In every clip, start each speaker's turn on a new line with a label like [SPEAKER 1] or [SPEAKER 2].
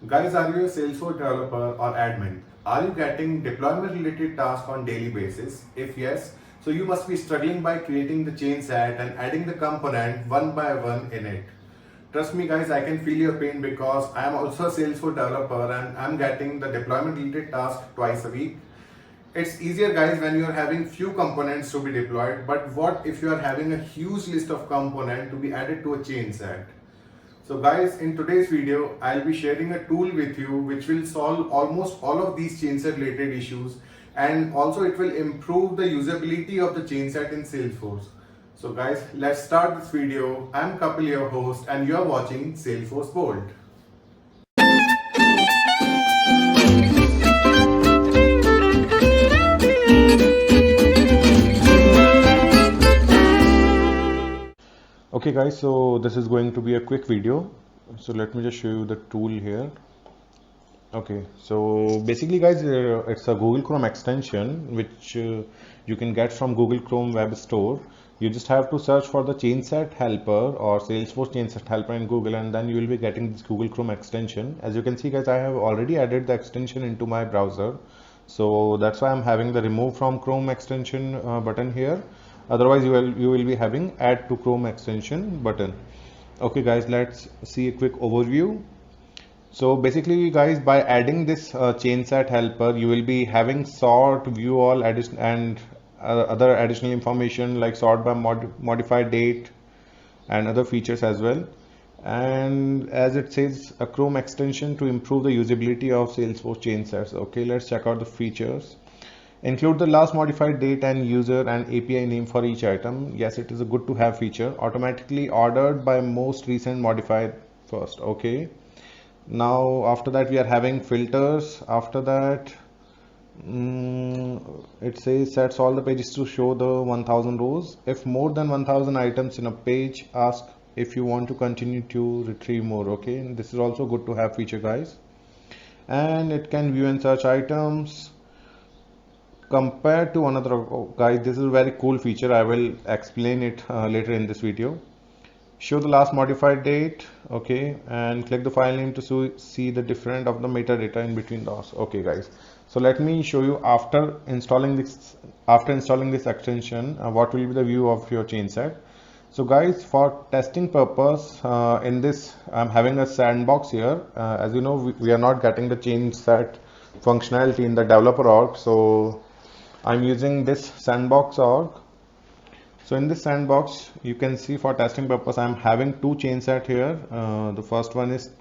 [SPEAKER 1] Guys, are you a Salesforce developer or admin? Are you getting deployment related tasks on daily basis? If yes, so you must be struggling by creating the chain set and adding the component one by one in it. Trust me guys, I can feel your pain because I am also a Salesforce developer and I'm getting the deployment related task twice a week. It's easier guys when you're having few components to be deployed, but what if you are having a huge list of components to be added to a chain set? So guys, in today's video, I'll be sharing a tool with you which will solve almost all of these chainset related issues, and also it will improve the usability of the chainset in Salesforce. So guys, let's start this video. I'm Kapil, your host, and you're watching Salesforce Bolt. Okay guys, so this is going to be a quick video. So let me just show you the tool here. Okay, so basically guys, it's a Google Chrome extension which you can get from Google Chrome Web Store. You just have to search for the Chainset Helper or Salesforce Chainset Helper in Google, and then you will be getting this Google Chrome extension. As you can see guys, I have already added the extension into my browser. So that's why I'm having the remove from Chrome extension button here. Otherwise you will be having add to Chrome extension button. Okay guys, let's see a quick overview. So basically guys, by adding this chainset helper, you will be having sort, view all, and other additional information like sort by modified date and other features as well. And as it says, a Chrome extension to improve the usability of Salesforce chainsets. Okay, let's check out the features. Include the last modified date and user and API name for each item. Yes, it is a good to have feature. Automatically ordered by most recent modified first. Okay. Now after that we are having filters. After that it says sets all the pages to show the 1000 rows. If more than 1000 items in a page, ask if you want to continue to retrieve more. Okay, and this is also good to have feature guys. And it can view and search items. Compared to another, oh, guys, this is a very cool feature. I will explain it later in this video. Show the last modified date. Okay, and click the file name to see the different of the metadata in between those. Okay guys, so let me show you after installing this extension what will be the view of your chain set. So guys, for testing purpose, in this I'm having a sandbox here. As you know, we are not getting the chain set functionality in the developer org, so I'm using this sandbox org. So in this sandbox, you can see for testing purpose, I'm having two chain set here. The first one is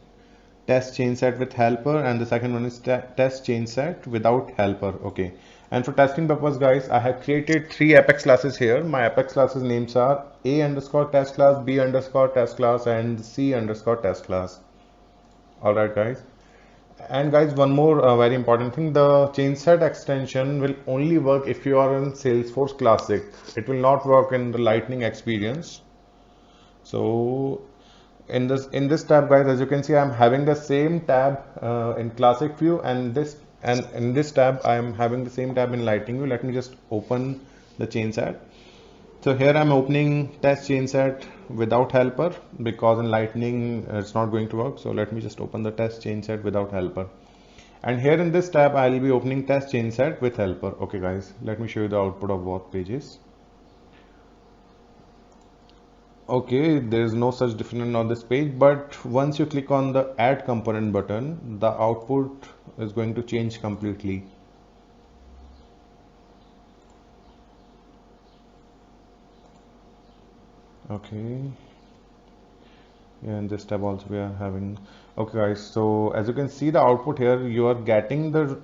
[SPEAKER 1] test chain set with helper, and the second one is test chain set without helper. Okay. And for testing purpose, guys, I have created three Apex classes here. My Apex classes names are A underscore test class, B underscore test class, and C underscore test class. All right, guys. And guys, one more very important thing, the chainset extension will only work if you are in Salesforce Classic. It will not work in the Lightning experience. So in this tab guys, as you can see, I'm having the same tab in Classic view, and in this tab I'm having the same tab in Lightning view. Let me just open the chainset. So here I'm opening test chainset without helper because in Lightning it's not going to work. So let me just open the test chainset without helper. And here in this tab I'll be opening test chainset with helper. Okay guys, let me show you the output of both pages. Okay, there is no such difference on this page, but once you click on the add component button, the output is going to change completely. Okay, and this tab also we are having. Okay guys, so as you can see the output here, you are getting the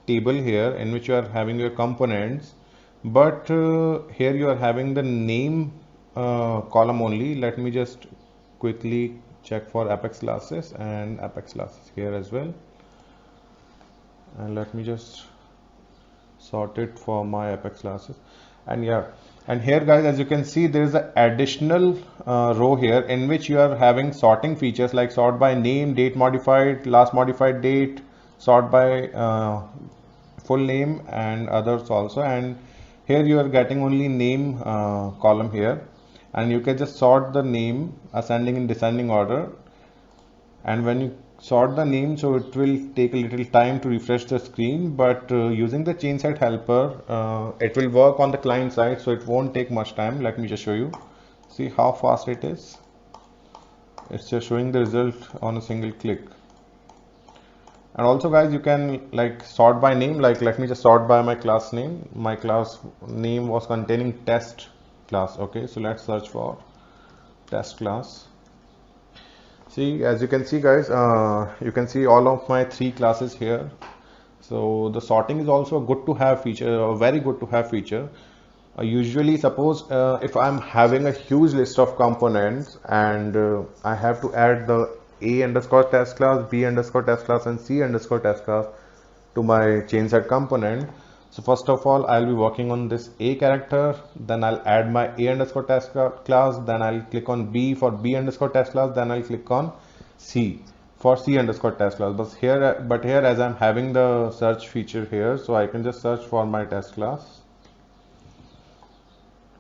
[SPEAKER 1] table here in which you are having your components, but here you are having the name column only. Let me just quickly check for Apex classes and Apex classes here as well, and let me just sort it for my Apex classes. And yeah, and here guys, as you can see, there is an additional row here in which you are having sorting features like sort by name, date modified, last modified date, sort by full name, and others also. And here you are getting only name column here, and you can just sort the name ascending and descending order. And when you sort the name, so it will take a little time to refresh the screen, but using the chain set helper, it will work on the client side, so it won't take much time. Let me just show you. See how fast it is. It's just showing the result on a single click. And also guys, you can like sort by name, like let me just sort by my class name. My class name was containing test class. Okay, so let's search for test class. See, as you can see guys, you can see all of my 3 classes here. So the sorting is also a good to have feature, a very good to have feature. Usually suppose if I'm having a huge list of components and I have to add the A underscore test class, B underscore test class and C underscore test class to my chain set component. So first of all, I'll be working on this A character, then I'll add my A underscore test class, then I'll click on B for B underscore test class, then I'll click on C for C underscore test class. But here as I'm having the search feature here, so I can just search for my test class.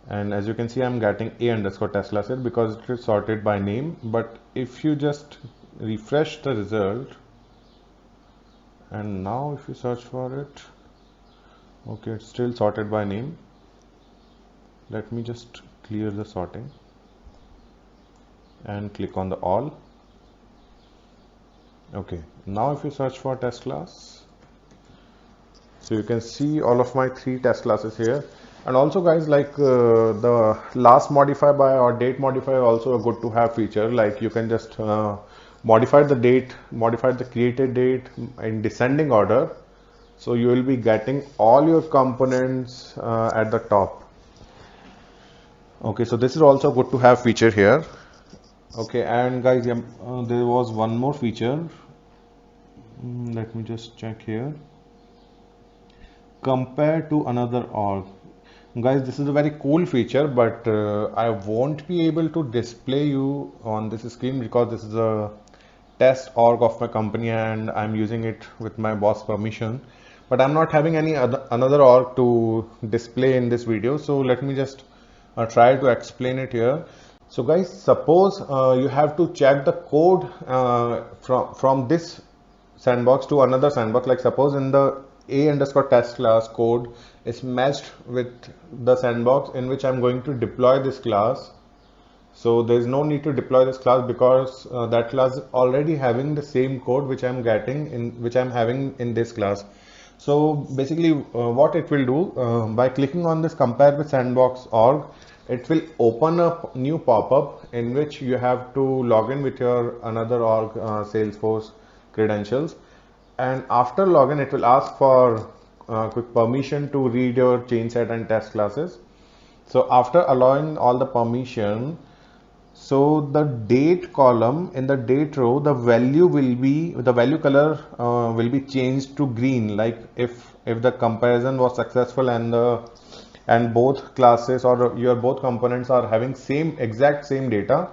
[SPEAKER 1] And as you can see, I'm getting A underscore test class here because it is sorted by name. But if you just refresh the result, and now if you search for it, okay, it's still sorted by name. Let me just clear the sorting and click on the all. Okay, now if you search for test class, so you can see all of my 3 test classes here. And also guys, like the last modify by or date modifier also a good to have feature. Like you can just modify the date, modify the created date in descending order. So you will be getting all your components at the top. Okay, so this is also good to have feature here. Okay, and guys, there was one more feature. Let me just check here. Compare to another org. Guys, this is a very cool feature, but I won't be able to display you on this screen because this is a test org of my company and I'm using it with my boss permission. But I'm not having any another org to display in this video, so let me just try to explain it here. So guys, suppose you have to check the code from this sandbox to another sandbox. Like suppose in the A underscore test class code is matched with the sandbox in which I'm going to deploy this class. So there's no need to deploy this class because that class is already having the same code which I'm having in this class. So basically what it will do, by clicking on this compare with sandbox org, it will open up new pop-up in which you have to log in with your another org Salesforce credentials, and after login it will ask for quick permission to read your chain set and test classes. So after allowing all the permission, so the date column in the date row, the value color will be changed to green. Like if the comparison was successful and both classes or your both components are having exact same data,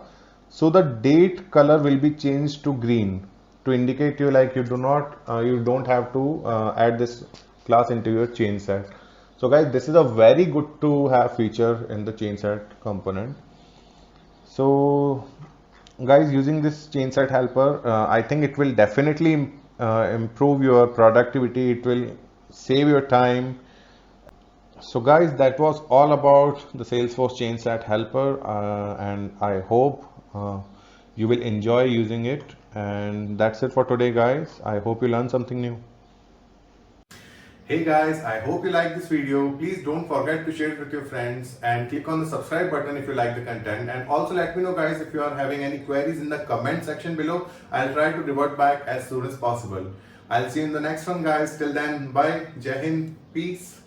[SPEAKER 1] so the date color will be changed to green to indicate you like you don't have to add this class into your chain set. So guys, this is a very good to have feature in the chain set component. So guys, using this chain set helper, I think it will definitely improve your productivity. It will save your time. So guys, that was all about the Salesforce chain set helper, and I hope you will enjoy using it. And that's it for today guys. I hope you learned something new.
[SPEAKER 2] Hey guys, I hope you like this video. Please don't forget to share it with your friends and click on the subscribe button if you like the content. And also let me know guys if you are having any queries in the comment section below. I'll try to revert back as soon as possible. I'll see you in the next one guys. Till then, bye. Jai Hind. Peace.